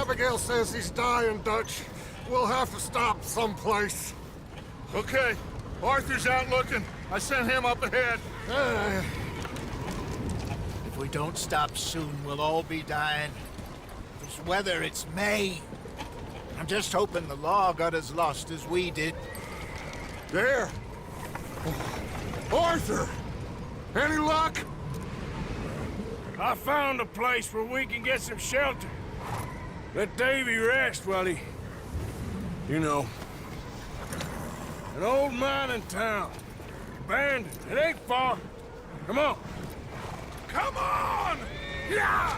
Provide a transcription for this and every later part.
Abigail says he's dying, Dutch. We'll have to stop someplace. Okay. Arthur's out looking. I sent him up ahead. If we don't stop soon, we'll all be dying. This weather, it's May. I'm just hoping the law got as lost as we did. There! Arthur! Any luck? I found a place where we can get some shelter. Let Davy rest while he... You know. An old mining town. Abandoned. It ain't far. Come on. Come on! Yeah!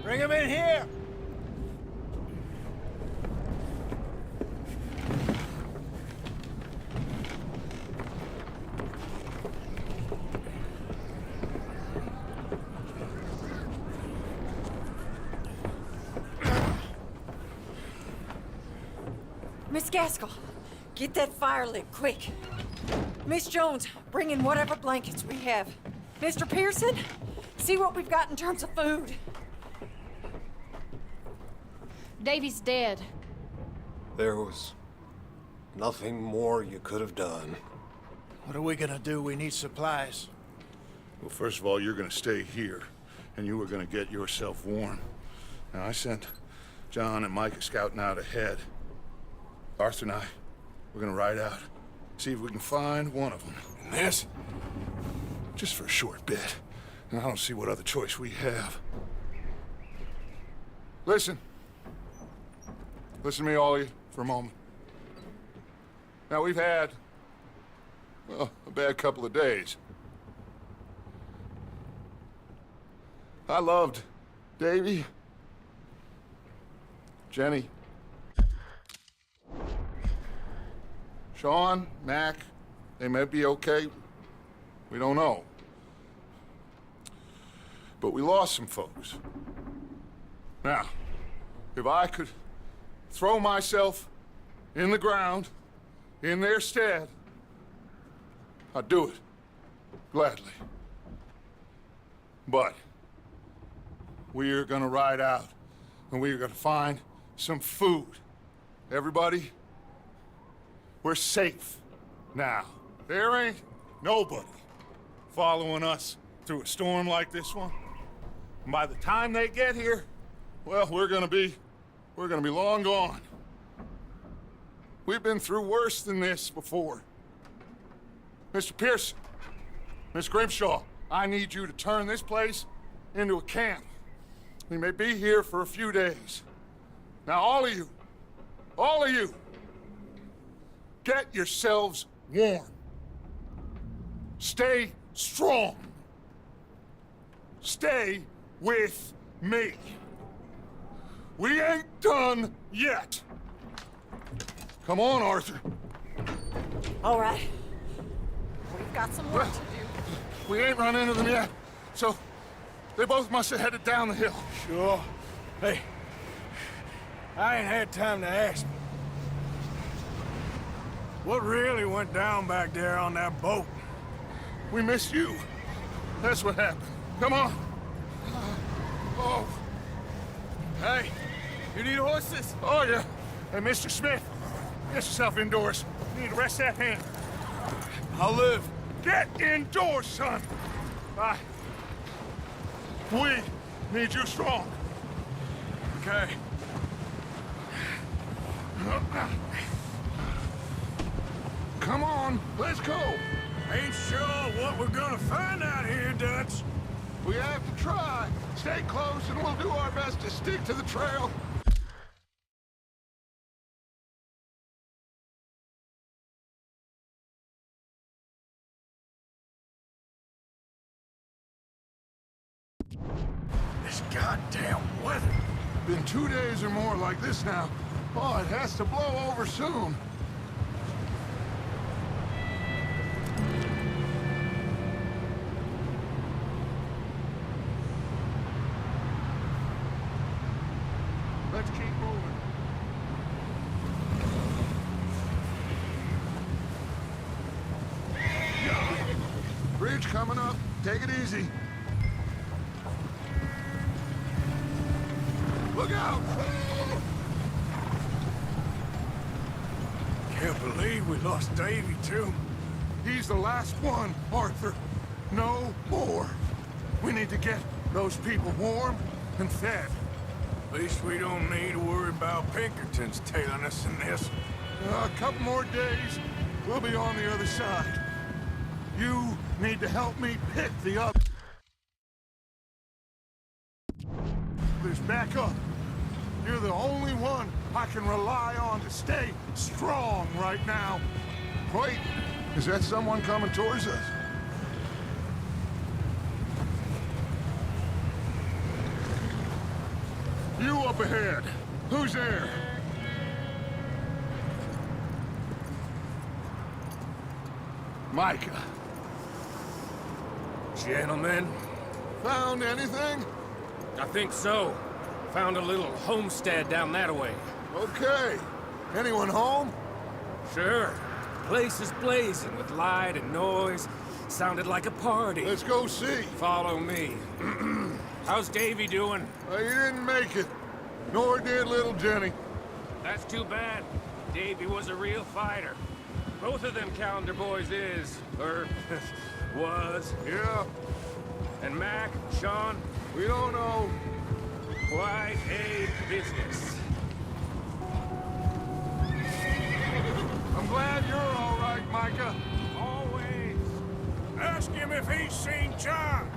Bring him in here! Miss Gaskell, get that fire lit, quick. Miss Jones, bring in whatever blankets we have. Mr. Pearson, see what we've got in terms of food. Davy's dead. There was nothing more you could have done. What are we gonna do? We need supplies. Well, first of all, you're gonna stay here, and you were gonna get yourself warm. Now, I sent John and Micah scouting out ahead. Arthur and I, we're gonna ride out, see if we can find one of them. And this, just for a short bit. And I don't see what other choice we have. Listen. Listen to me, all of you, for a moment. Now, we've had, well, a bad couple of days. I loved Davy, Jenny, Sean, Mac. They may be okay. We don't know. But we lost some folks. Now, if I could throw myself in the ground, in their stead, I'd do it, gladly. But we're gonna ride out, and we're gonna find some food. Everybody, we're safe now. There ain't nobody following us through a storm like this one. And by the time they get here, well, we're gonna be long gone. We've been through worse than this before. Mr. Pearson, Miss Grimshaw, I need you to turn this place into a camp. We may be here for a few days. Now, all of you, get yourselves warm. Stay strong. Stay with me. We ain't done yet. Come on, Arthur. All right. We've got some work to do. We ain't run into them yet, so they both must have headed down the hill. Sure. Hey, I ain't had time to ask. What really went down back there on that boat? We missed you. That's what happened. Come on. Oh. Hey, you need horses? Oh, yeah. Hey, Mr. Smith, get yourself indoors. You need to rest that hand. I'll live. Get indoors, son. We need you strong. Okay. Come on, let's go. Ain't sure what we're gonna find out here, Dutch. We have to try. Stay close and we'll do our best to stick to the trail. damn weather. Been 2 days or more like this now. Oh, it has to blow over soon. Let's keep moving. Bridge coming up. Take it easy. Look out! Can't believe we lost Davy, too. He's the last one, Arthur. No more. We need to get those people warm and fed. At least we don't need to worry about Pinkertons tailing us in this. A couple more days, we'll be on the other side. You need to help me pick the others back up. You're the only one I can rely on to stay strong right now. Wait, is that someone coming towards us? You up ahead. Who's there? Micah. Gentlemen, Found anything? I think so. Found a little homestead down that way. Okay. Anyone home? Sure. Place is blazing with light and noise. Sounded like a party. Let's go see. Follow me. How's Davy doing? He didn't make it. Nor did little Jenny. That's too bad. Davy was a real fighter. Both of them calendar boys is, or was. Yeah, And Mac, Sean, we don't know. quite a business. I'm glad you're all right, Micah. Always. Ask him if he's seen John.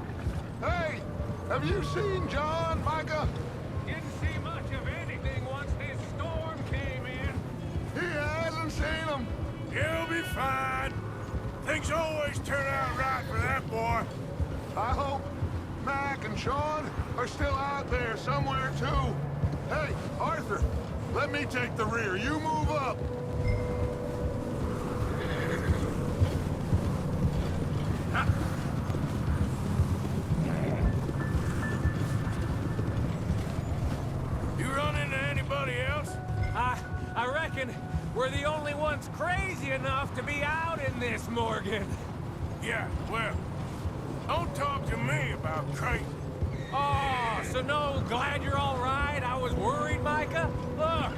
Hey, have you seen John, Micah? Didn't see much of anything once this storm came in. He hasn't seen him. He'll be fine. Things always turn out right for that boy. I hope Mac and Sean are still out there somewhere, too. Hey, Arthur, let me take the rear. You move up. You run into anybody else? I reckon we're the only ones crazy enough to be out in this, Morgan. Yeah, well, don't talk to me about crazy. Oh, so no, glad you're all right. I was worried, Micah. Look,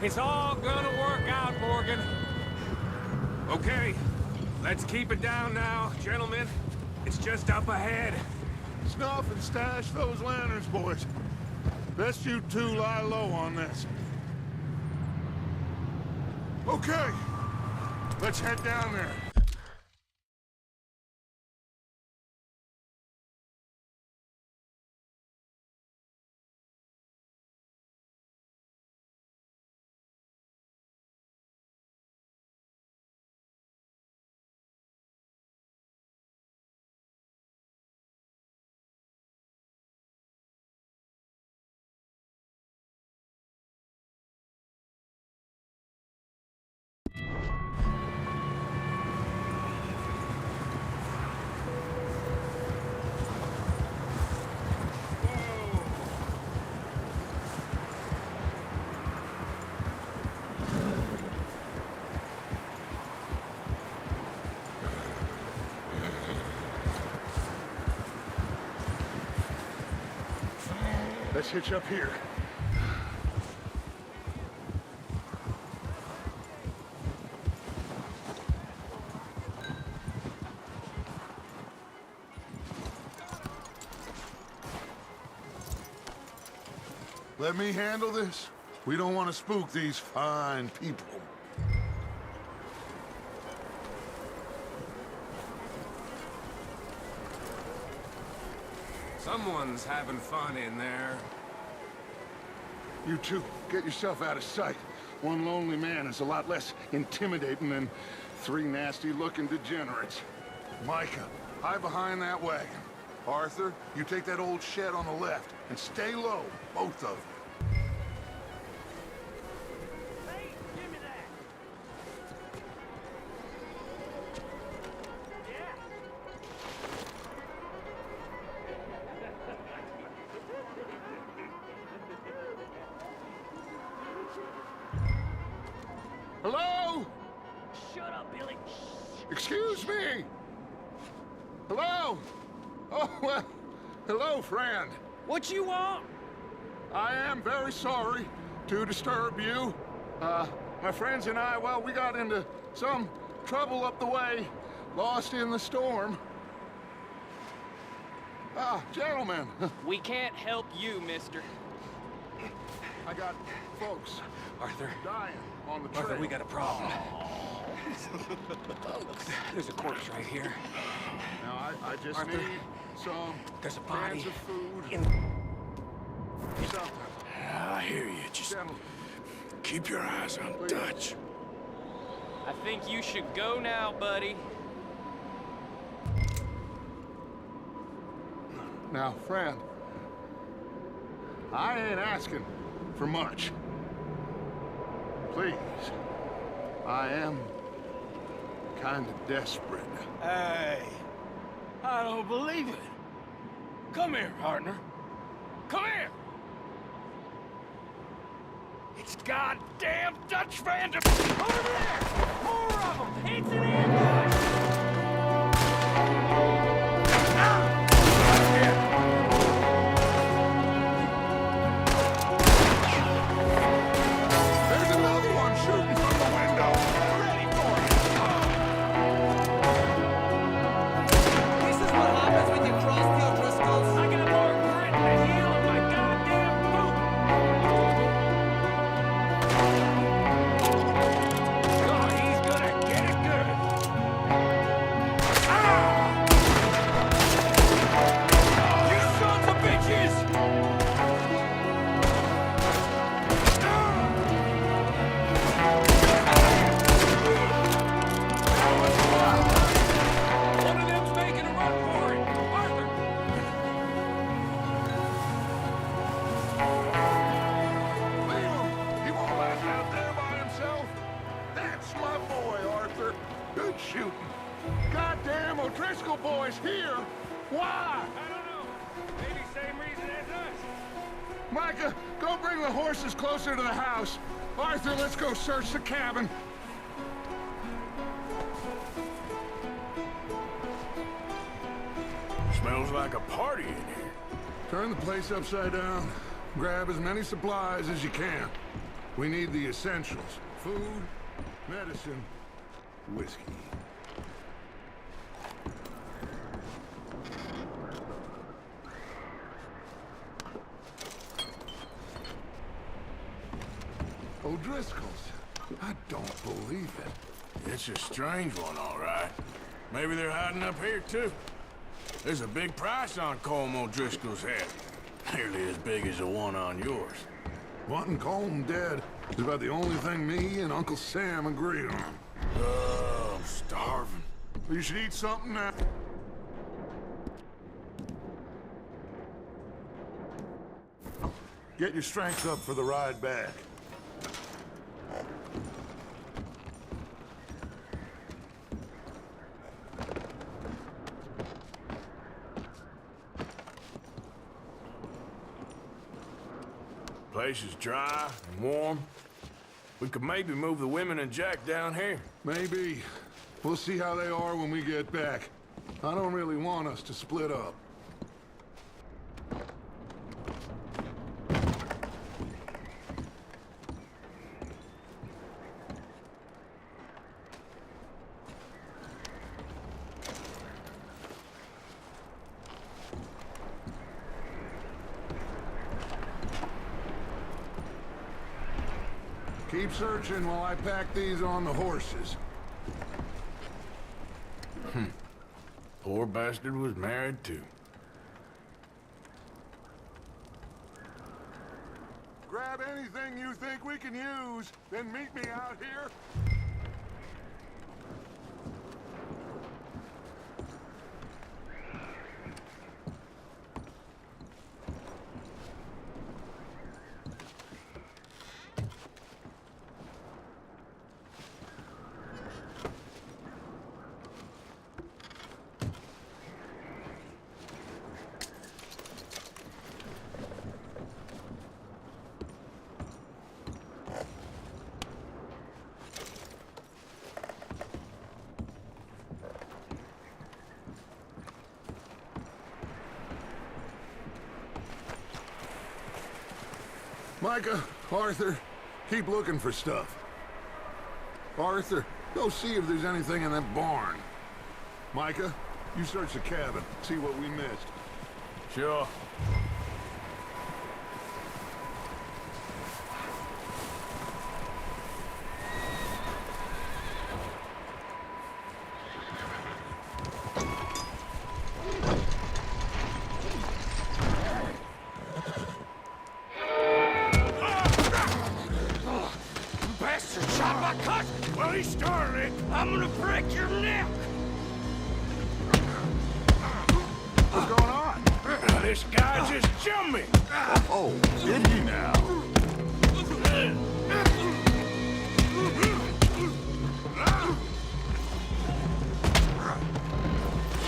it's all gonna work out, Morgan. Okay, let's keep it down now, gentlemen. It's just up ahead. Snuff and stash those lanterns, boys. Best you two lie low on this. Okay, let's head down there. Let's hitch up here. Let me handle this. We don't want to spook these fine people. Someone's having fun in there. You two, get yourself out of sight. One lonely man is a lot less intimidating than three nasty-looking degenerates. Micah, hide behind that wagon. Arthur, you take that old shed on the left, and stay low, both of you. Hey, give me that. Hello? Shut up, Billy. Excuse me? Hello? Oh, well, hello, friend. What you want? I am very sorry to disturb you. My friends and I, well, we got into some trouble up the way, lost in the storm. Gentlemen, We can't help you, mister. I got folks Arthur, dying on the trail. Arthur, we got a problem. There's a corpse right here. Now, I just Arthur, need some there's a body cans of food. in- Something. I hear you. Just Gentlemen, keep your eyes on Please. Dutch. I think you should go now, buddy. now, friend, I ain't asking for much. Please, I am kind of desperate. Hey, I don't believe it. Come here, partner. Come here. It's goddamn Dutch Van der... Over there! More of them! It's an ambush! There's another one shooting from the window. Ready for you! This is what happens when you cross the O'Driscolls. I got more grit in the heel of my goddamn boot! Oh, he's gonna get it good! Ah! You sons of bitches! One of them's making a run for it! Arthur! Leave him. He won't last out there by himself. That's my boy, Arthur. Good shooting. Goddamn O'Driscoll boys here. Why? I don't know. Maybe same reason as us. Micah, go bring the horses closer to the house. Arthur, let's go search the cabin. Smells like a party in here. Turn the place upside down. Grab as many supplies as you can. We need the essentials. Food, medicine, whiskey. O'Driscoll's. I don't believe it. It's a strange one, all right. Maybe they're hiding up here, too. There's a big price on Colm O'Driscoll's head. Nearly as big as the one on yours. Wanting Colm dead is about the only thing me and Uncle Sam agree on. Oh, I'm starving. You should eat something now. Get your strength up for the ride back. Place is dry and warm. We could maybe move the women and Jack down here. Maybe. We'll see how they are when we get back. I don't really want us to split up. Keep searching while I pack these on the horses. Poor bastard was married, too. Grab anything you think we can use, then meet me out here. Micah, Arthur, keep looking for stuff. Arthur, go see if there's anything in that barn. Micah, you search the cabin, see what we missed. Sure. Bastard shot my cousin! Well, he started it. I'm gonna break your neck! What's going on? This guy just jumped me! Oh, did he now?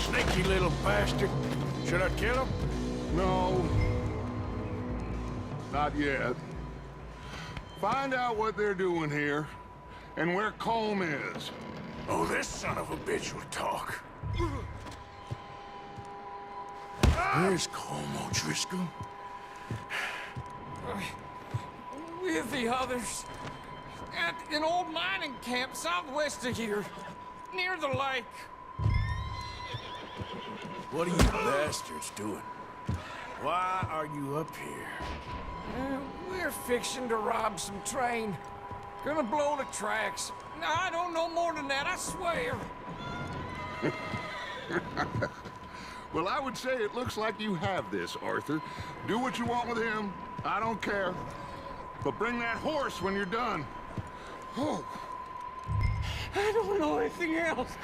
Sneaky little bastard. Should I kill him? No. Not yet. Find out what they're doing here, and where Colm is. Oh, this son of a bitch will talk. Where's Colm O'Driscoll? With the others. At an old mining camp southwest of here. Near the lake. What are you bastards doing? Why are you up here? We're fixing to rob some train. Gonna blow the tracks. No, I don't know more than that, I swear. Well, I would say it looks like you have this, Arthur. Do what you want with him. I don't care. But bring that horse when you're done. Oh. I don't know anything else.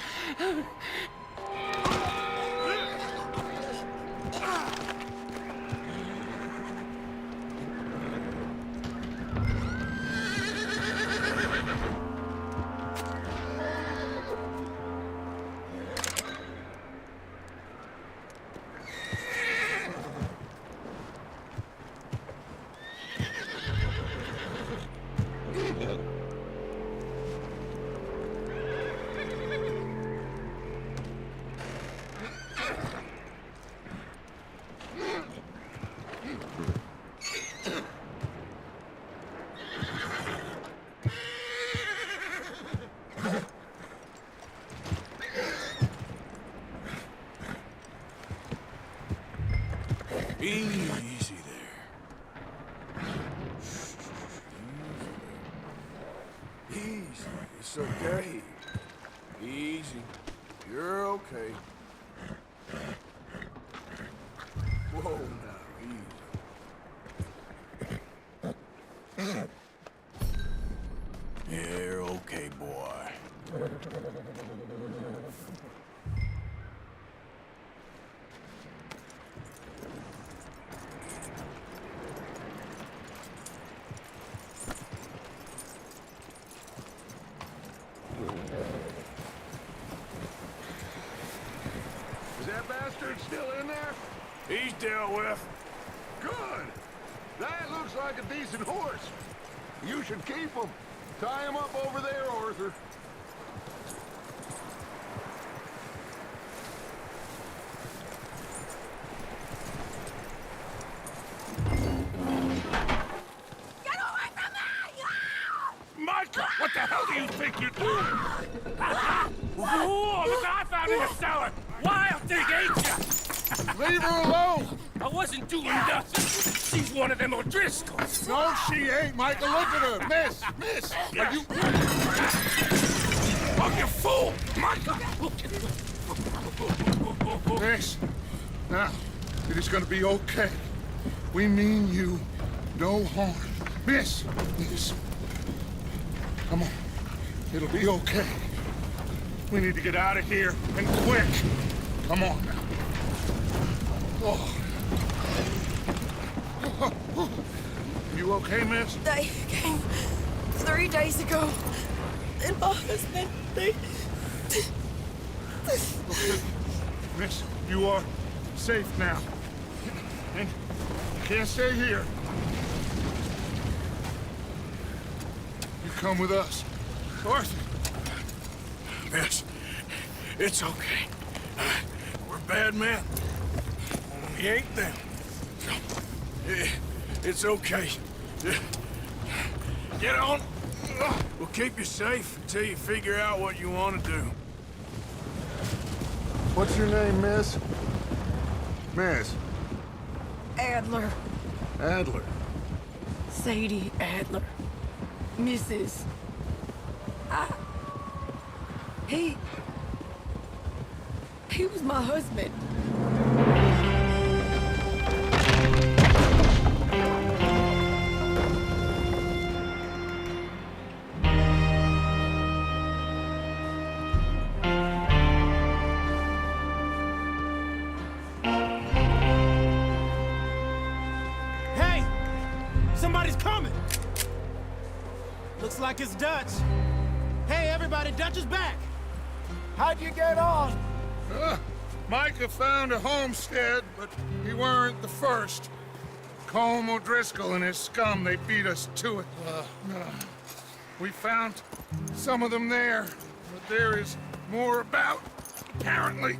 Easy there. Easy. It's okay. Easy. You're okay. Whoa, now, easy. You're okay, boy. Is that bastard still in there? He's dealt with. Good. That looks like a decent horse. You should keep him. Tie him up over there, Arthur. Micah, what the hell do you think you're doing? Whoa, look, I found in the cellar. Wild thing, ain't ya? Leave her alone! I wasn't doing nothing. She's one of them O'Driscolls. No, she ain't, Michael. Look at her. Miss, are you... Oh, you fool! Micah! Miss, now, it is gonna be okay. We mean you no harm. Miss. Come on. It'll be okay. We need to get out of here, and quick. Come on now. Oh. You okay, miss? They came 3 days ago. In my husband, they... Miss, you are safe now. And you can't stay here. You come with us. Arthur. Miss, it's okay. We're bad men. We ain't them. It's okay. Get on. We'll keep you safe until you figure out what you want to do. What's your name, miss? Miss Adler. Adler. Sadie Adler. Mrs. He was my husband. Hey! Somebody's coming! Looks like it's Dutch. Hey, everybody, Dutch is back! How'd you get on? Micah found a homestead, but he weren't the first. Colm O'Driscoll and his scum, they beat us to it. We found some of them there, but there is more about, apparently.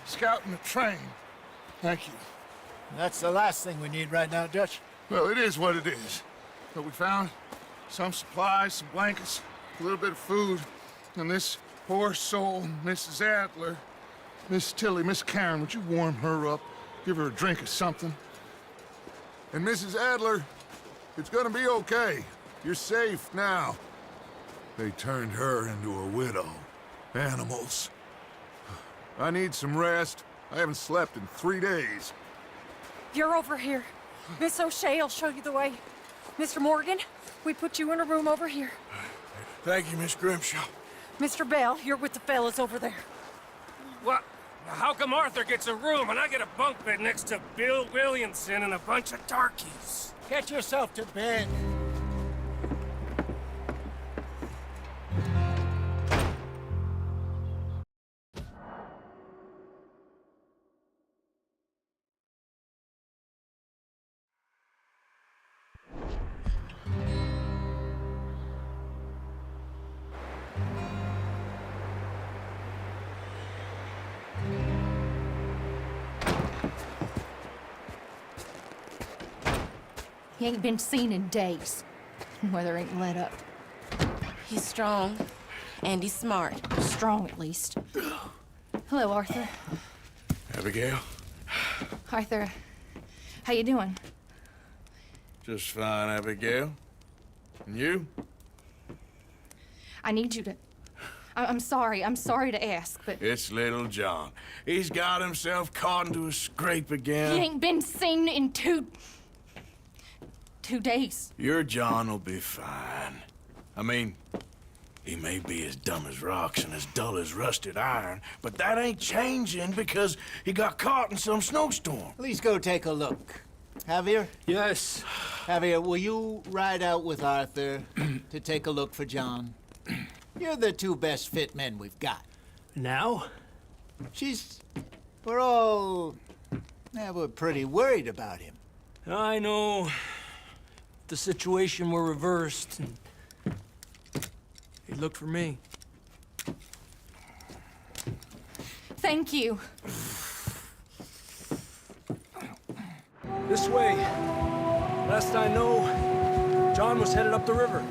Scouting the train. Thank you. That's the last thing we need right now, Dutch. Well, it is what it is. But we found some supplies, some blankets, a little bit of food, and this poor soul, Mrs. Adler, Miss Tilly, Miss Karen, would you warm her up? Give her a drink or something? And Mrs. Adler, it's gonna be okay. You're safe now. They turned her into a widow. Animals. I need some rest. I haven't slept in 3 days. You're over here. Miss O'Shea will show you the way. Mr. Morgan, we put you in a room over here. Thank you, Miss Grimshaw. Mr. Bell, you're with the fellas over there. What? How come Arthur gets a room and I get a bunk bed next to Bill Williamson and a bunch of darkies? Get yourself to bed. He ain't been seen in days. Weather ain't let up. He's strong, and he's smart. Strong, at least. Hello, Arthur. Abigail? Arthur, how you doing? Just fine, Abigail. And you? I need you to... I'm sorry to ask, but... It's little John. He's got himself caught into a scrape again. He ain't been seen in 2 days. Your John will be fine. I mean, he may be as dumb as rocks and as dull as rusted iron, but that ain't changing because he got caught in some snowstorm. Please go take a look. Javier? Yes. Javier, will you ride out with Arthur to take a look for John? You're the 2 best fit men we've got. Now? We're pretty worried about him. I know. The situation were reversed, and he looked for me. Thank you. This way. Last I know, John was headed up the river.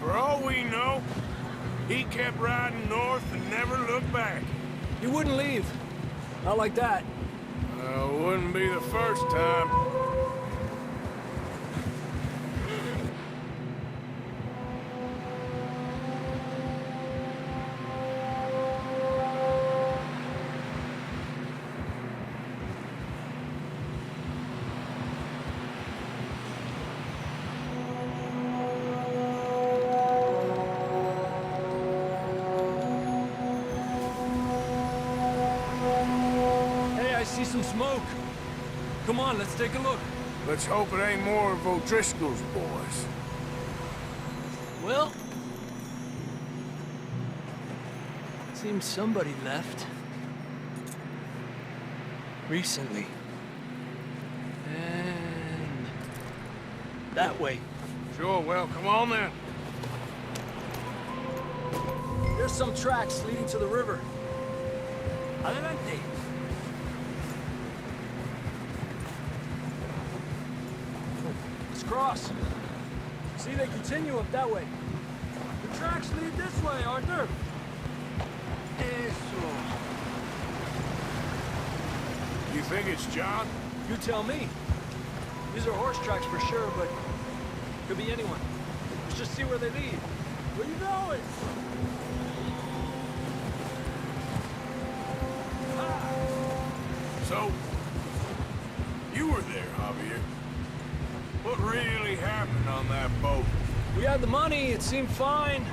For all we know, he kept riding north and never looked back. He wouldn't leave. Not like that. Wouldn't be the first time. See some smoke. Come on, let's take a look. Let's hope it ain't more of O'Driscoll's boys. Well, seems somebody left. Recently. And that way. Sure, well, come on then. There's some tracks leading to the river. Adelante. cross. See, they continue up that way. The tracks lead this way, Arthur. Eso. You think it's John? You tell me. These are horse tracks for sure, but could be anyone. Let's just see where they lead. Where you going? So, you were there, Javier. What really happened on that boat? We had the money, it seemed fine.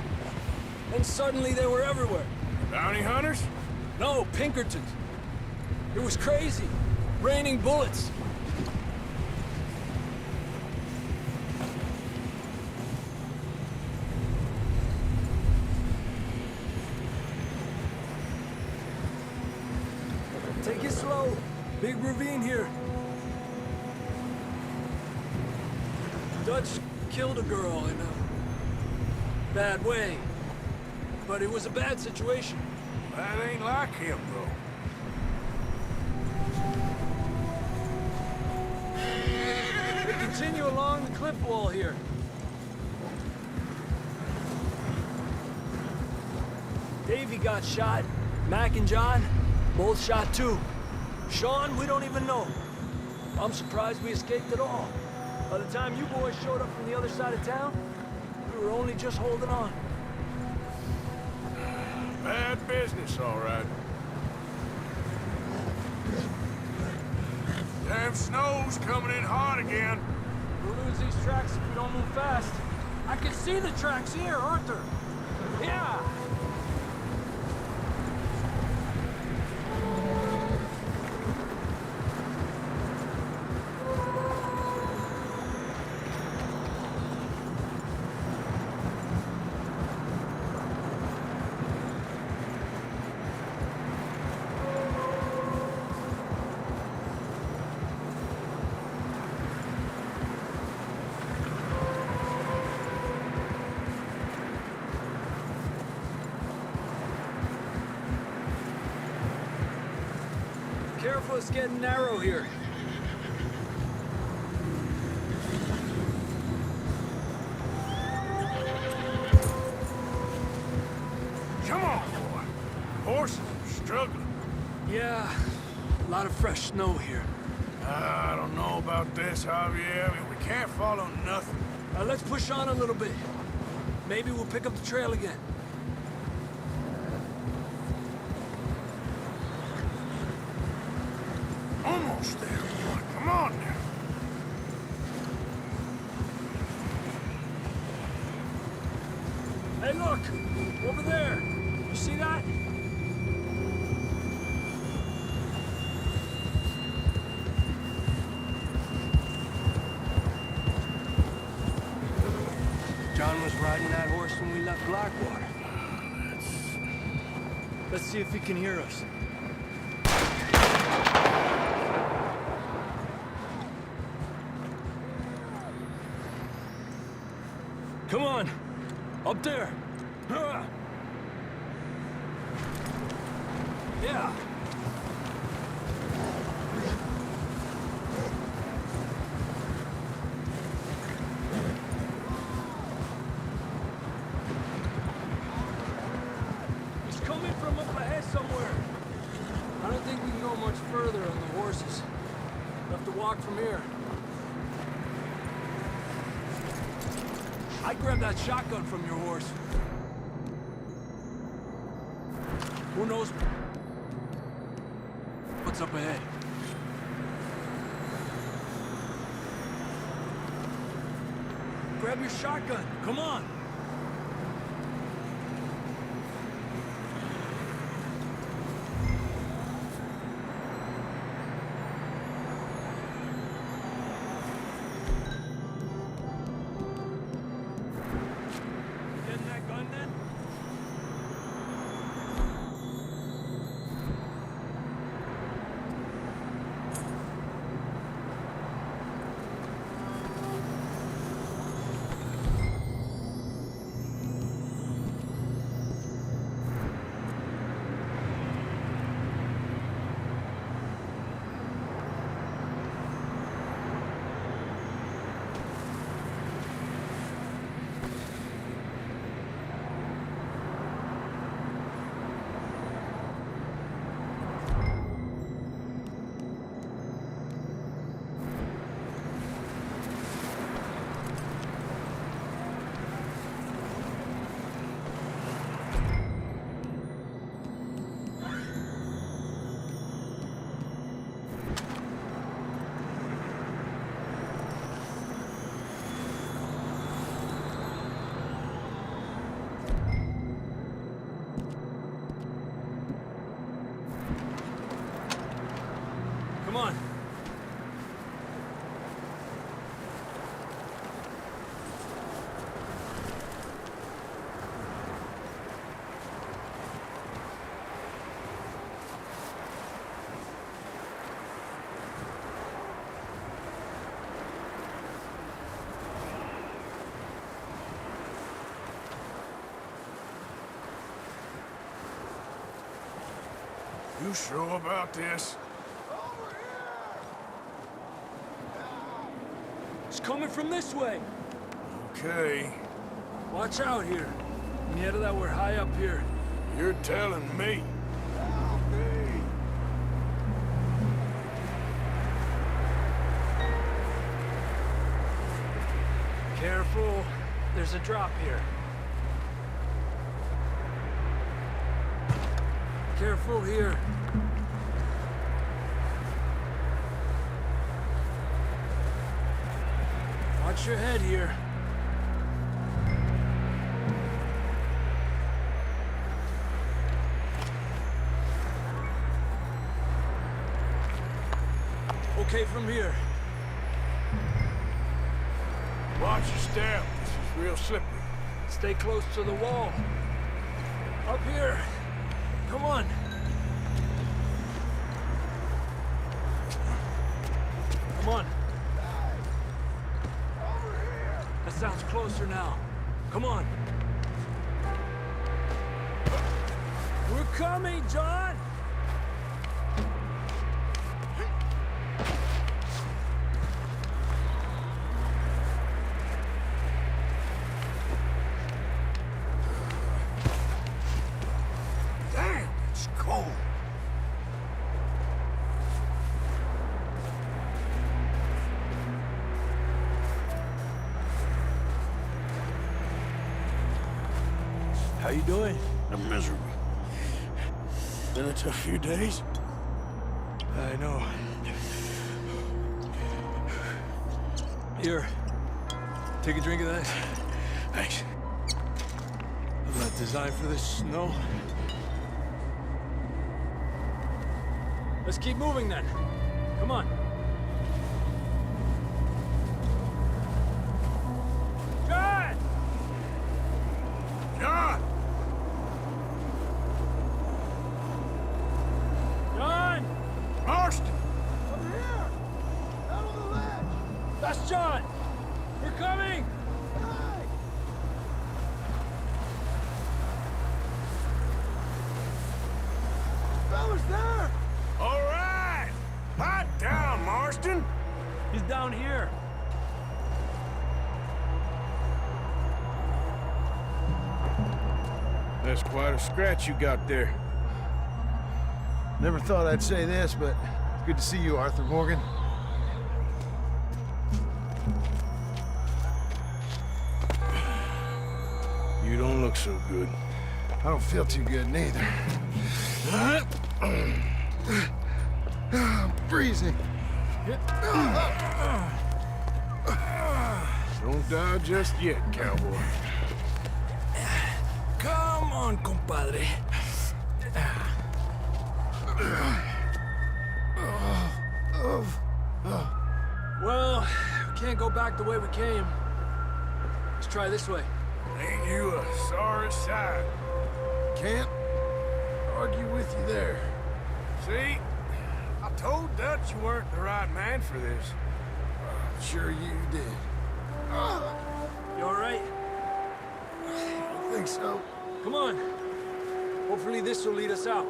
Then suddenly they were everywhere. Bounty hunters? No, Pinkertons. It was crazy. Raining bullets. Take it slow. Big ravine here. Dutch killed a girl in a bad way. But it was a bad situation. That ain't like him, though. They continue along the cliff wall here. Davey got shot. Mac and John, both shot too. Sean, we don't even know. I'm surprised we escaped at all. By the time you boys showed up from the other side of town, we were only just holding on. Bad business, all right. Damn snow's coming in hot again. We'll lose these tracks if we don't move fast. I can see the tracks here, Arthur. Yeah! Careful, it's getting narrow here. Come on, boy. Horses are struggling. Yeah, a lot of fresh snow here. I don't know about this, Javier. I mean, we can't follow nothing. Let's push on a little bit. Maybe we'll pick up the trail again. Almost there, boy. Come on now. Hey, look! Over there! You see that? John was riding that horse when we left Blackwater. Let's see if he can hear us. Come on! Up there! Yeah! He's coming from up ahead somewhere. I don't think we can go much further on the horses. We'll have to walk from here. I grabbed that shotgun from your horse. Who knows what's up ahead? Grab your shotgun. Come on. Getting that gun then? You sure about this? It's coming from this way. Okay, Watch out here. Mierda, that we're high up here. you're telling me. Careful. There's a drop here. Careful here. Watch your head here. Okay from here. Watch your step. This is real slippery. Stay close to the wall. Up here. Come on. Come on. That sounds closer now. Come on. We're coming, John! Damn, it's cold. How you doing? I'm miserable. Been a tough few days. I know. Here. Take a drink of that. Thanks. I'm not designed for this snow. Let's keep moving then. Come on. John! John! John! Marston! That's John! We're coming! All right! Pipe down, Marston! He's down here. That's quite a scratch you got there. Never thought I'd say this, but it's good to see you, Arthur Morgan. You don't look so good. I don't feel too good, neither. I'm freezing. Don't die just yet, cowboy. Come on, compadre. Well, we can't go back the way we came. Let's try this way. Ain't you a sorry sight? Can't argue with you there. See? I told Dutch you weren't the right man for this. Sure you did. You all right? I think so. Come on. Hopefully this will lead us out.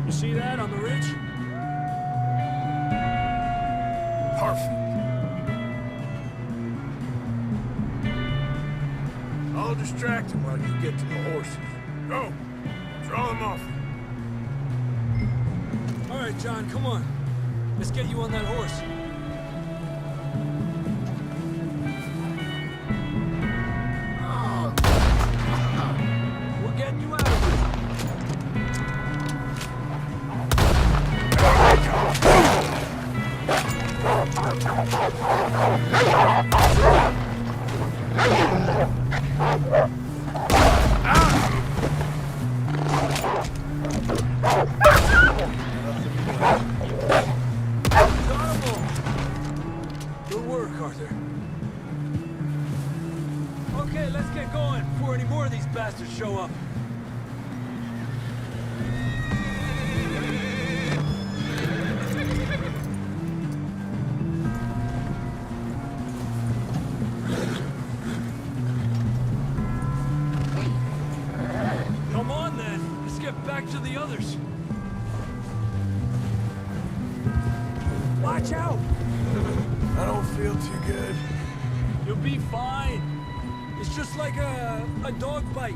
You see that on the ridge? Perfect. I'll distract him while you get to the horses. Go. Draw them off. All right, John, come on. Let's get you on that horse. We're getting you out of here. Good work, Arthur. Okay, let's get going before any more of these bastards show up. back to the others. Watch out! I don't feel too good. You'll be fine. It's just like a dog bite.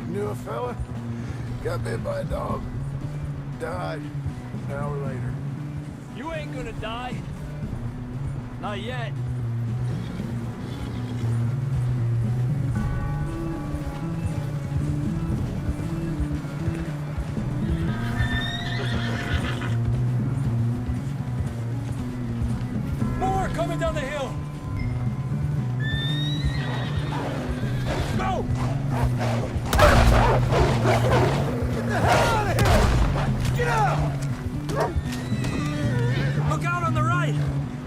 Knew a fella, got bit by a dog, died an hour later. You ain't gonna die. Not yet. More coming down the hill. Go! Get the hell out of here! Get out! Look out on the right.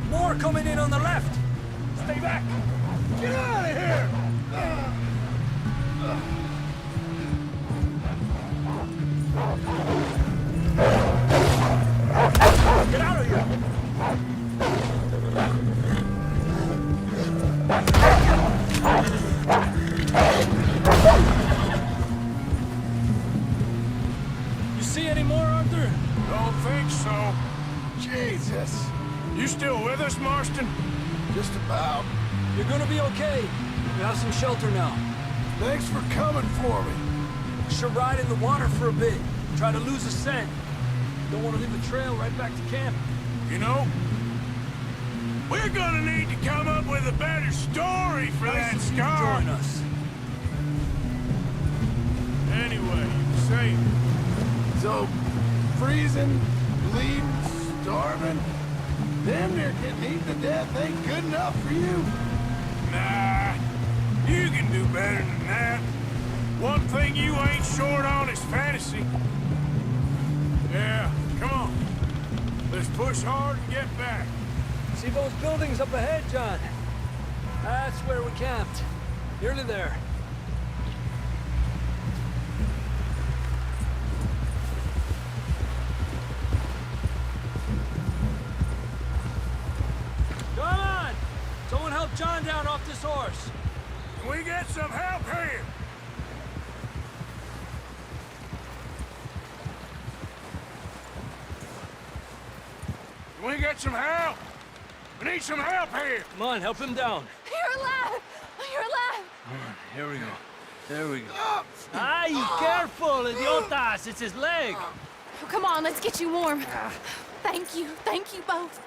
More coming in on the left. Stay back. Get out of here! Get out of here. You see any more, Arthur? Don't think so. Jesus! You still with us, Marston? Just about. You're gonna be okay. You have some shelter now. Thanks for coming for me. Should ride in the water for a bit. Try to lose a scent. Don't want to leave the trail right back to camp. You know, we're gonna need to come up with a better story for that Nice of you to scar. join us. Anyway, you say it. So, freezing, bleeding, starving, damn near getting eaten to death ain't good enough for you. Nah, you can do better than that. One thing you ain't short on is fantasy. Yeah, come on. Let's push hard and get back. See those buildings up ahead, John? That's where we camped. Nearly there. Come on! Someone help John down off this horse. Can we get some help here? Can we get some help? We need some help here. Come on, help him down. You're alive! You're alive! Here we go. There we go. Ay, careful, idiotas! It's his leg. Oh, come on, let's get you warm. Thank you both.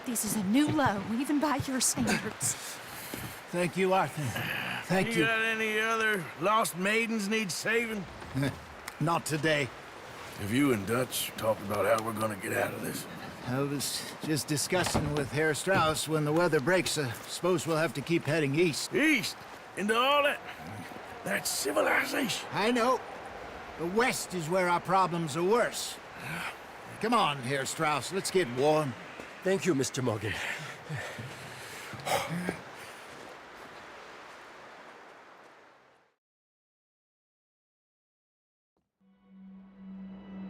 This is a new low, even by your standards. Thank you, Arthur. Thank You you. got any other lost maidens need saving? Not today. Have you and Dutch talked about how we're gonna get out of this? I was just discussing with Herr Strauss when the weather breaks. Suppose we'll have to keep heading east. East? Into all that civilization? I know. The west is where our problems are worse. Come on, Herr Strauss, let's get warm. Thank you, Mr. Morgan.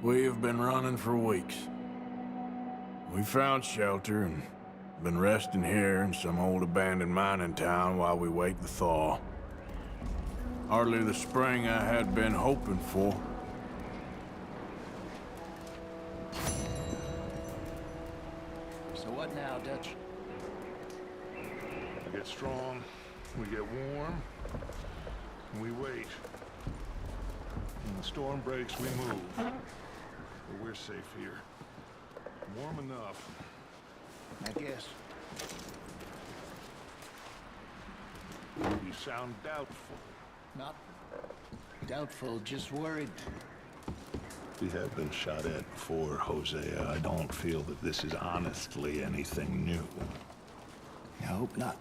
We have been running for weeks. We found shelter and been resting here in some old abandoned mining town while we wait the thaw. Hardly the spring I had been hoping for. So what now, Dutch? We get strong, we get warm, and we wait. When the storm breaks, we move. But we're safe here. Warm enough. I guess. You sound doubtful. Not doubtful, just worried. We have been shot at before, Hosea. I don't feel that this is honestly anything new. I hope not.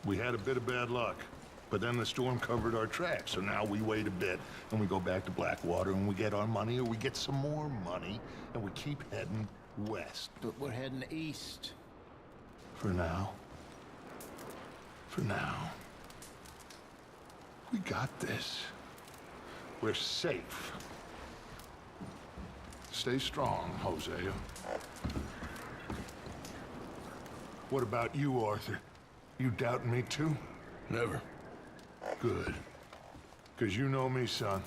We had a bit of bad luck, but then the storm covered our tracks, so now we wait a bit, and we go back to Blackwater, and we get our money, or we get some more money, and we keep heading west. But we're heading east. For now. For now. We got this. We're safe. Stay strong, Hosea. What about you, Arthur? You doubting me too? Never. Good. Because you know me, son.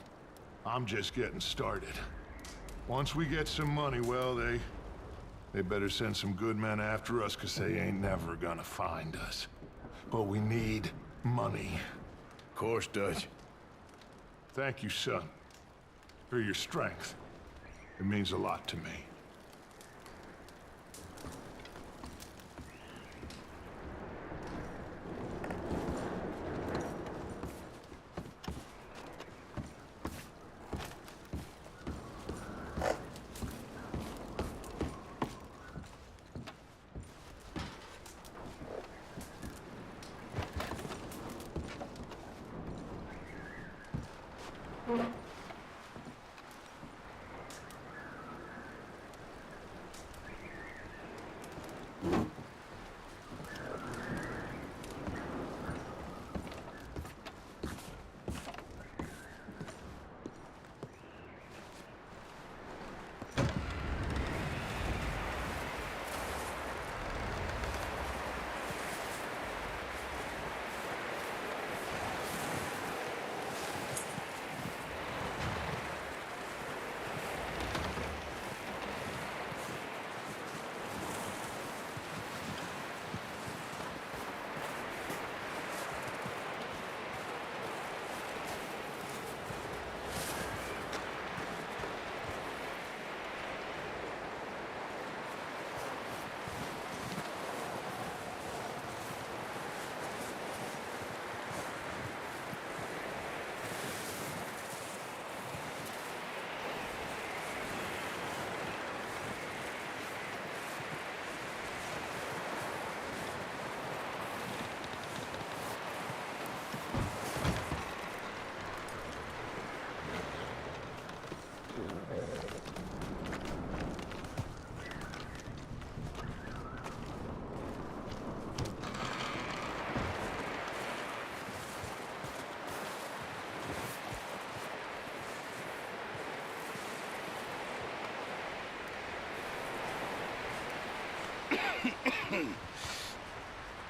I'm just getting started. Once we get some money, well, they better send some good men after us, because they ain't never gonna find us. But we need money. Of course, Dutch. Thank you, son, for your strength. It means a lot to me.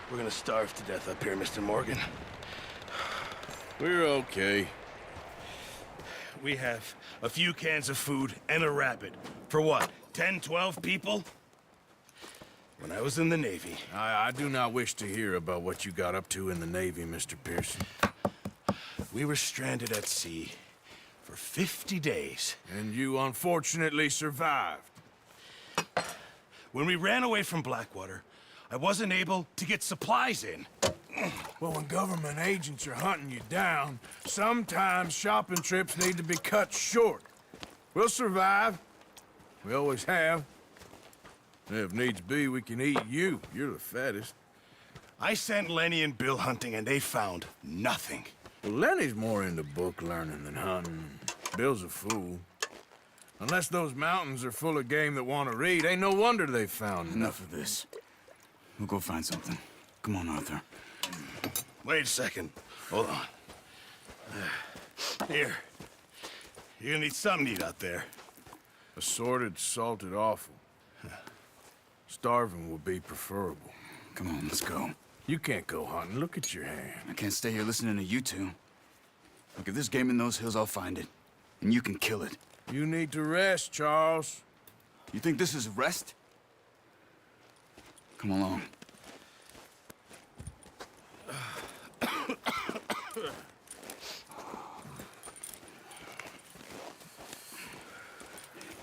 We're gonna starve to death up here, Mr. Morgan. We're okay. We have a few cans of food and a rabbit. For what, 10, 12 people? When I was in the Navy... I do not wish to hear about what you got up to in the Navy, Mr. Pearson. We were stranded at sea for 50 days. And you unfortunately survived. When we ran away from Blackwater, I wasn't able to get supplies in. Well, when government agents are hunting you down, sometimes shopping trips need to be cut short. We'll survive. We always have. And if needs be, we can eat you. You're the fattest. I sent Lenny and Bill hunting, and they found nothing. Well, Lenny's more into book learning than hunting. Bill's a fool. Unless those mountains are full of game that want to read, ain't no wonder they found Enough of this. We'll go find something. Come on, Arthur. Wait a second. Hold on. Here. You're gonna need something to eat out there. Assorted, salted offal. Starving will be preferable. Come on, let's go. You can't go hunting. Look at your hand. I can't stay here listening to you two. Look, if there's game in those hills, I'll find it. And you can kill it. You need to rest, Charles. You think this is rest? Come along.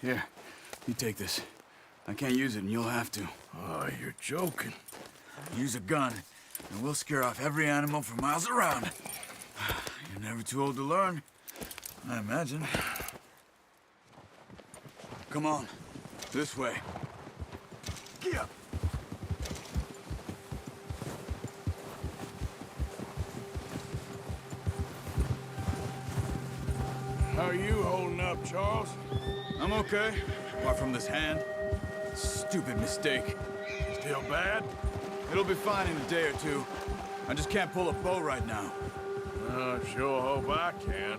Here, you take this. I can't use it, and you'll have to. Oh, you're joking. Use a gun, and we'll scare off every animal for miles around. You're never too old to learn, I imagine. Come on, this way. Get up. How are you holding up, Charles? I'm okay, apart from this hand. Stupid mistake. Still bad? It'll be fine in a day or two. I just can't pull a bow right now. I sure hope I can.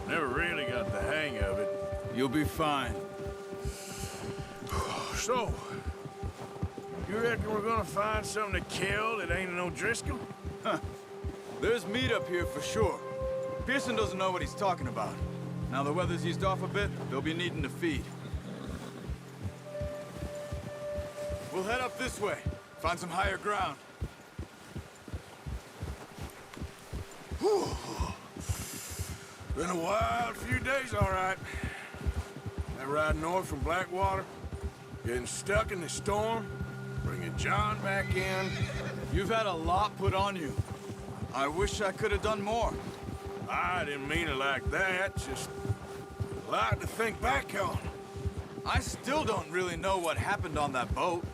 Never really got the hang of it. You'll be fine. So, you reckon we're gonna find something to kill that ain't no Driscoll? Huh. There's meat up here for sure. Pearson doesn't know what he's talking about. Now the weather's eased off a bit, they'll be needing to feed. We'll head up this way, find some higher ground. Whew. Been a wild few days, all right. That ride north from Blackwater, getting stuck in the storm, bringing John back in. You've had a lot put on you. I wish I could have done more. I didn't mean it like that, just a lot to think back on. I still don't really know what happened on that boat.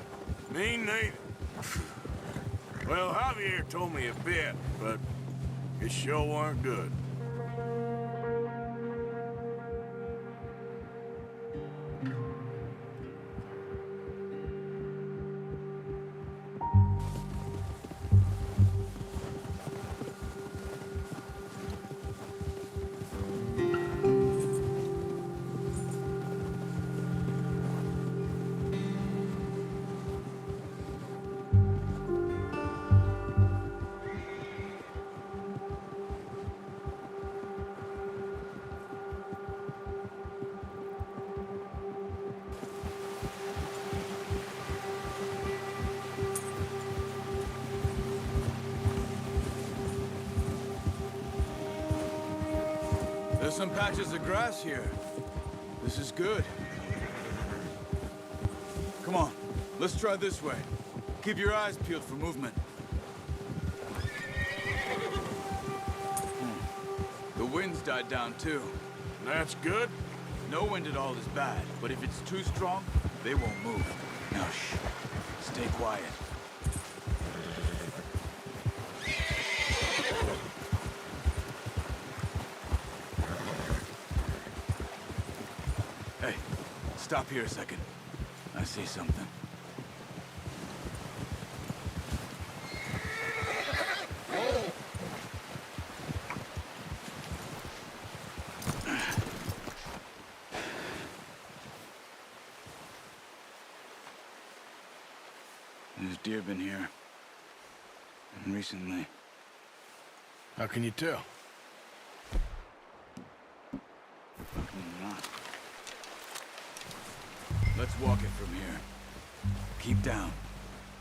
Me neither. Well, Javier told me a bit, but it sure weren't good. There's some patches of grass here. This is good. Come on, let's try this way. Keep your eyes peeled for movement. The wind's died down too. That's good. No wind at all is bad, but if it's too strong, they won't move. Now shh, stay quiet. Hey, stop here a second. I see something. There's deer been here. And recently. How can you tell? How can you not? Let's walk it from here. Keep down.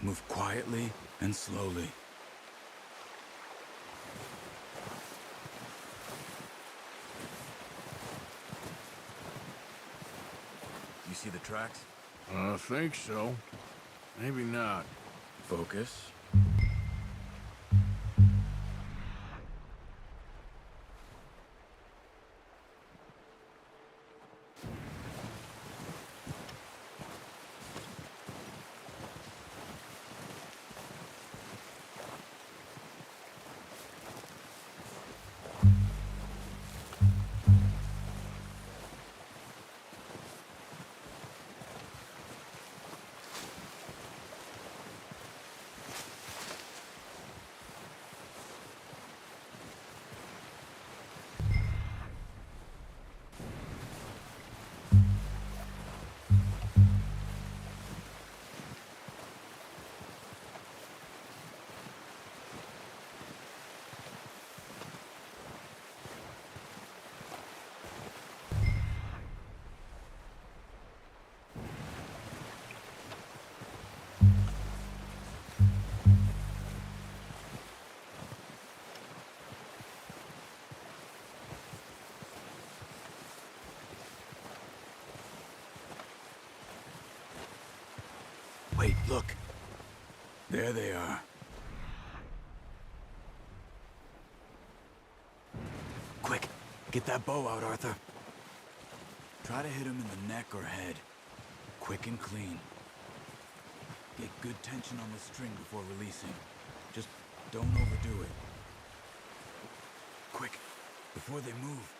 Move quietly and slowly. You see the tracks? I think so. Maybe not. Focus. Wait, look. There they are. Quick, get that bow out, Arthur. Try to hit him in the neck or head. Quick and clean. Get good tension on the string before releasing. Just don't overdo it. Quick, before they move.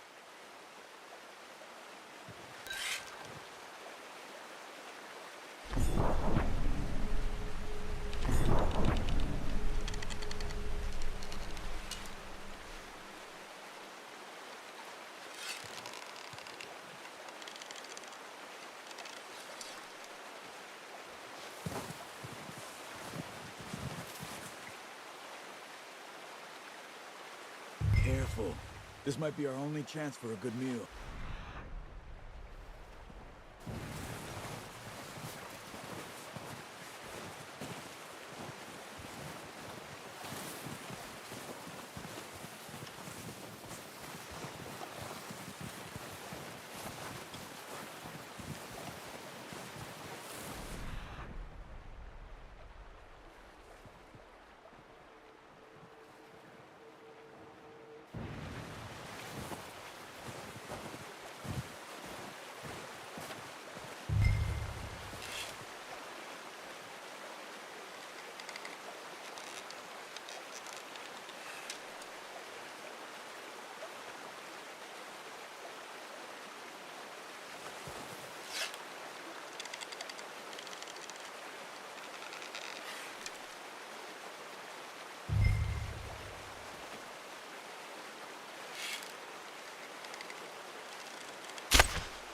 Careful. This might be our only chance for a good meal.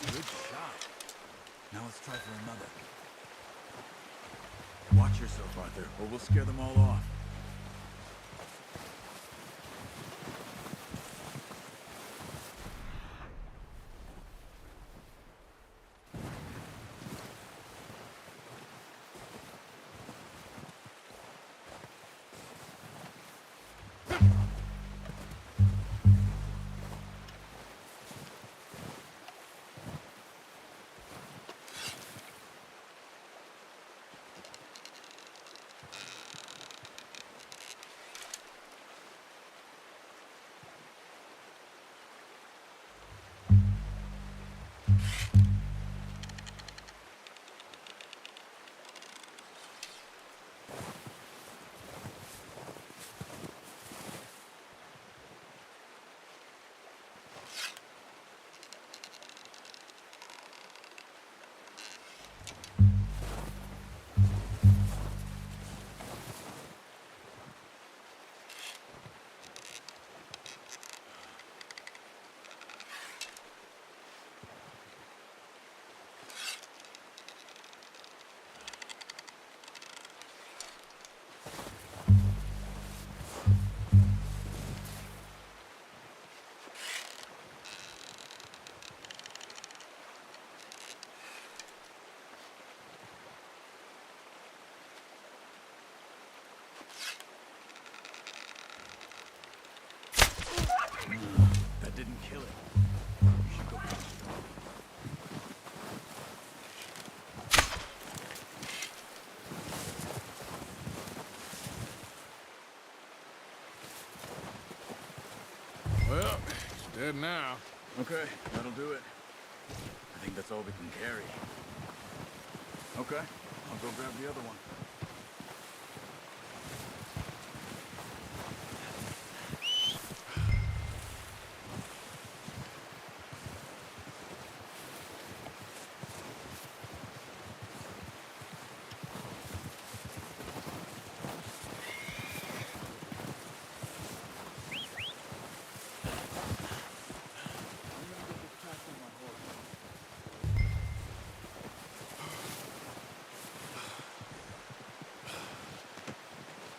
Good shot. Now let's try for another. Watch yourself, Arthur, or we'll scare them all off. That didn't kill it. You should go pretty strong. Well, it's dead now. Okay, that'll do it. I think that's all we can carry. Okay, I'll go grab the other one.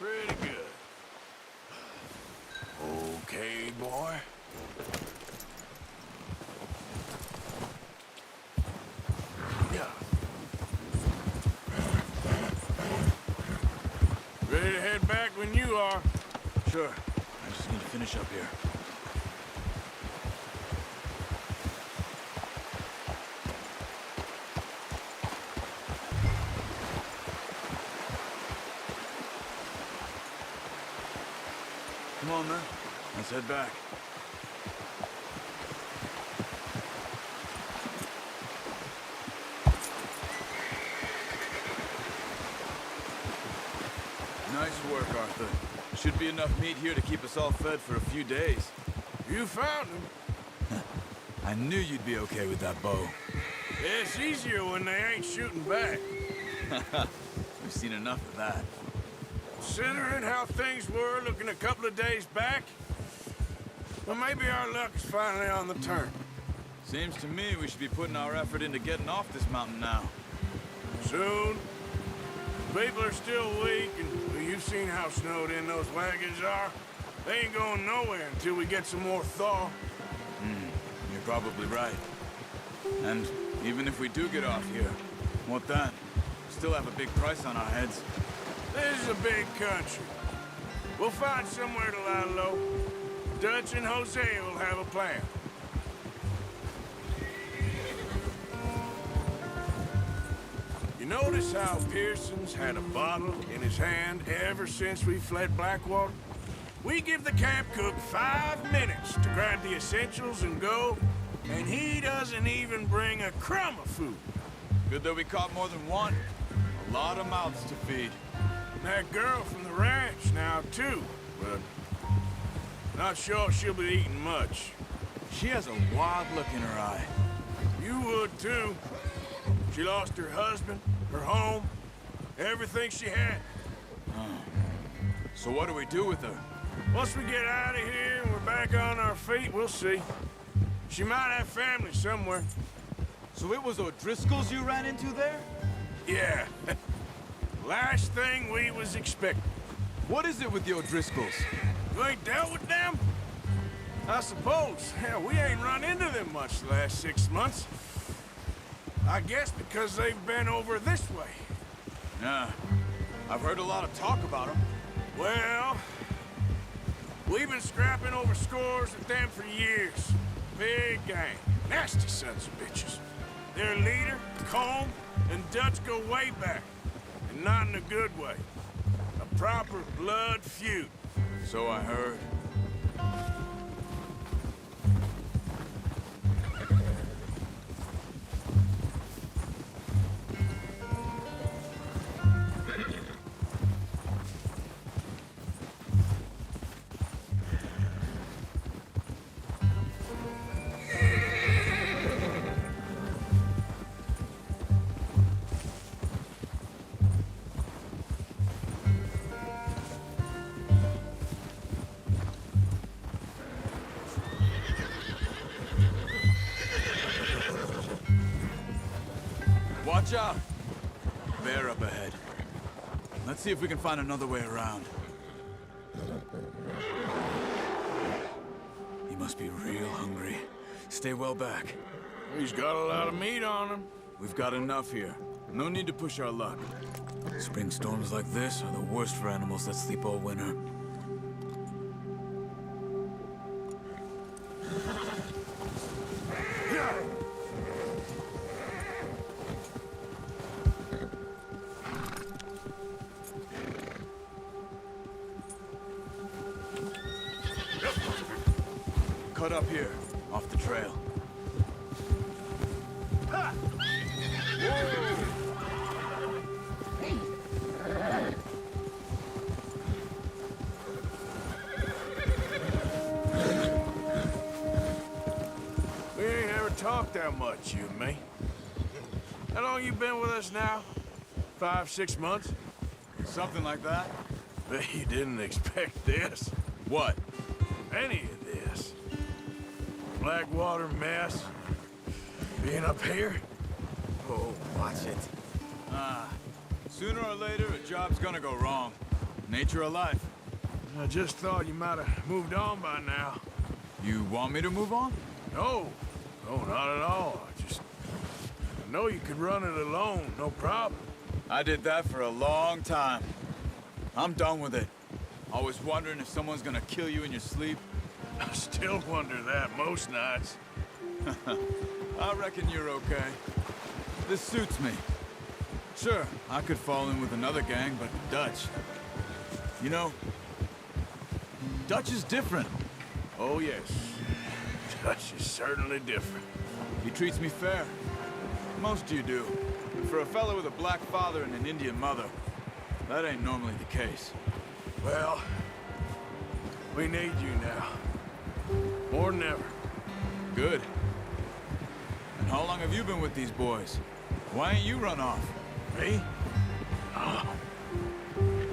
Pretty good. Okay, boy. Yeah. Ready to head back when you are. Sure. I just need to finish up here. Come on, then. Let's head back. Nice work, Arthur. Should be enough meat here to keep us all fed for a few days. You found him. I knew you'd be okay with that bow. It's easier when they ain't shooting back. We've seen enough of that. Considering how things were looking a couple of days back, well, maybe our luck is finally on the turn. Seems to me we should be putting our effort into getting off this mountain now. Soon. People are still weak, and well, you've seen how snowed in those wagons are. They ain't going nowhere until we get some more thaw. You're probably right. And even if we do get off here, what then? Still have a big price on our heads. This is a big country. We'll find somewhere to lie low. Dutch and Jose will have a plan. You notice how Pearson's had a bottle in his hand ever since we fled Blackwater? We give the camp cook 5 minutes to grab the essentials and go, and he doesn't even bring a crumb of food. Good that we caught more than one. A lot of mouths to feed. That girl from the ranch now, too, but not sure she'll be eating much. She has a wild look in her eye. You would, too. She lost her husband, her home, everything she had. So what do we do with her? Once we get out of here and we're back on our feet, we'll see. She might have family somewhere. So it was O'Driscoll's you ran into there? Yeah. Last thing we was expecting. What is it with the O'Driscolls? You ain't dealt with them? I suppose. Hell, we ain't run into them much the last 6 months. I guess because they've been over this way. Yeah. I've heard a lot of talk about them. Well, we've been scrapping over scores with them for years. Big gang. Nasty sons of bitches. Their leader, Combe, and Dutch go way back. And not in a good way. A proper blood feud. So I heard. Watch out! Bear up ahead. Let's see if we can find another way around. He must be real hungry. Stay well back. He's got a lot of meat on him. We've got enough here. No need to push our luck. Spring storms like this are the worst for animals that sleep all winter. Cut up here, off the trail. We ain't ever talked that much, you and me. How long you been with us now? 5, 6 months? Something like that. Bet you didn't expect this. What? Any of this. Blackwater mess. Being up here. Oh, watch it. Sooner or later, a job's gonna go wrong. Nature of life. I just thought you might have moved on by now. You want me to move on? No. No, not at all. I know you could run it alone, no problem. I did that for a long time. I'm done with it. Always wondering if someone's gonna kill you in your sleep. I still wonder that most nights. I reckon you're okay. This suits me. Sure, I could fall in with another gang, but Dutch... You know, Dutch is different. Oh, yes. Dutch is certainly different. He treats me fair. Most you do. And for a fellow with a black father and an Indian mother, that ain't normally the case. Well, we need you now. More than ever. Good. And how long have you been with these boys? Why ain't you run off? Me? Oh,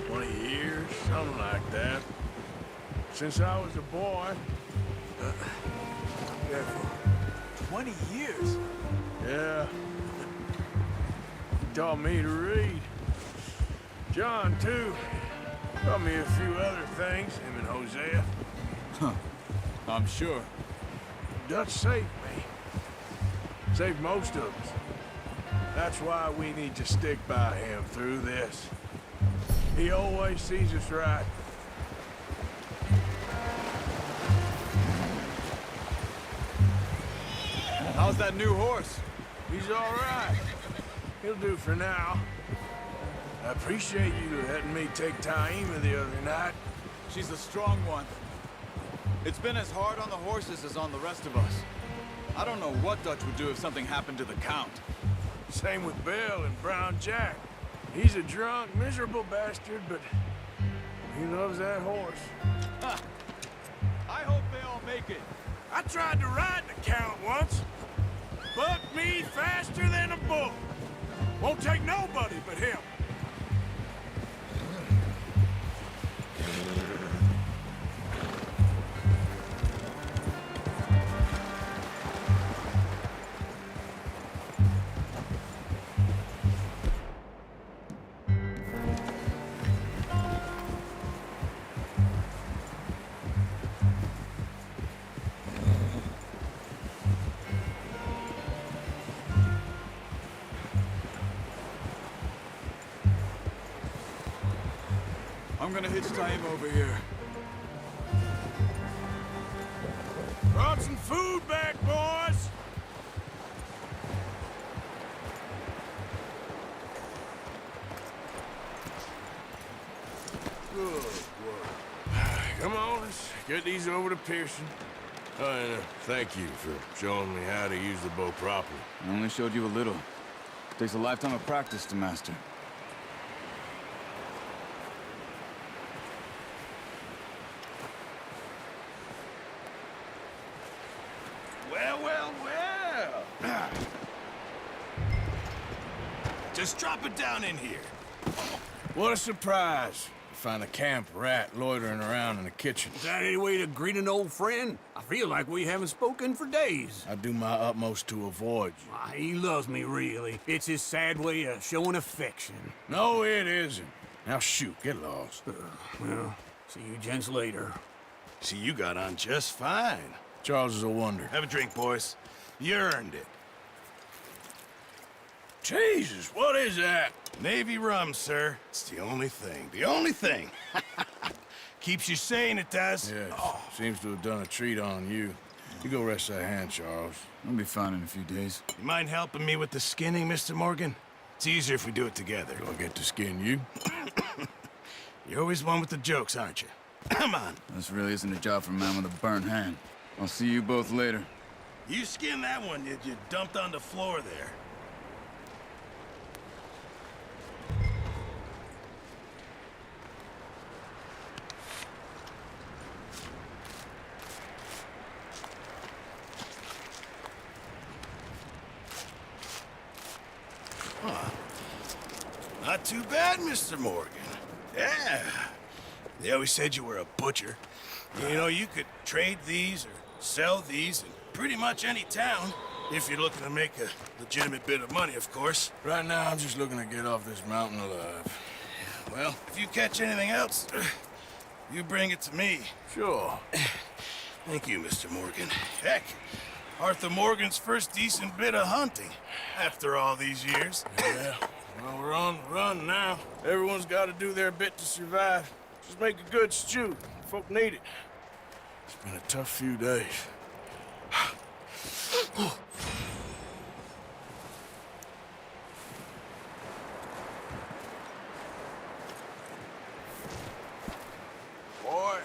20 years, something like that. Since I was a boy. Careful. 20 years? Yeah. He taught me to read. John, too. Taught me a few other things, him and Hosea. Huh. I'm sure. Dutch saved me. Saved most of us. That's why we need to stick by him through this. He always sees us right. How's that new horse? He's all right. He'll do for now. I appreciate you letting me take Taima the other night. She's a strong one. It's been as hard on the horses as on the rest of us. I don't know what Dutch would do if something happened to the Count. Same with Bill and Brown Jack. He's a drunk, miserable bastard, but he loves that horse. I hope they all make it. I tried to ride the Count once. Bucked me faster than a bull. Won't take nobody but him. I'm gonna hitch Taima over here. Brought some food back, boys. Good work. Come on, let's get these over to Pearson. Oh, and thank you for showing me how to use the bow properly. I only showed you a little. Takes a lifetime of practice to master. Well. Just drop it down in here. What a surprise. Find a camp rat loitering around in the kitchen. Is that any way to greet an old friend? I feel like we haven't spoken for days. I do my utmost to avoid you. Why, he loves me, really. It's his sad way of showing affection. No, it isn't. Now shoot, get lost. Well, see you gents later. See, you got on just fine. Charles is a wonder. Have a drink, boys. You earned it. Jesus, what is that? Navy rum, sir. It's the only thing. The only thing. Keeps you sane, it does. Yes, seems to have done a treat on you. You go rest that hand, Charles. I'll be fine in a few days. You mind helping me with the skinning, Mr. Morgan? It's easier if we do it together. Do I get to skin you? You're always one with the jokes, aren't you? Come on. This really isn't a job for a man with a burnt hand. I'll see you both later. You skinned that one you dumped on the floor there. Huh. Not too bad, Mr. Morgan. Yeah. They always said you were a butcher. You know, you could trade these or sell these in pretty much any town, if you're looking to make a legitimate bit of money, of course. Right now, I'm just looking to get off this mountain alive. Well, if you catch anything else, you bring it to me. Sure. Thank you, Mr. Morgan. Heck, Arthur Morgan's first decent bit of hunting, after all these years. Yeah, well, we're on the run now. Everyone's got to do their bit to survive. Just make a good stew. Folk need it. It's been a tough few days. Boy.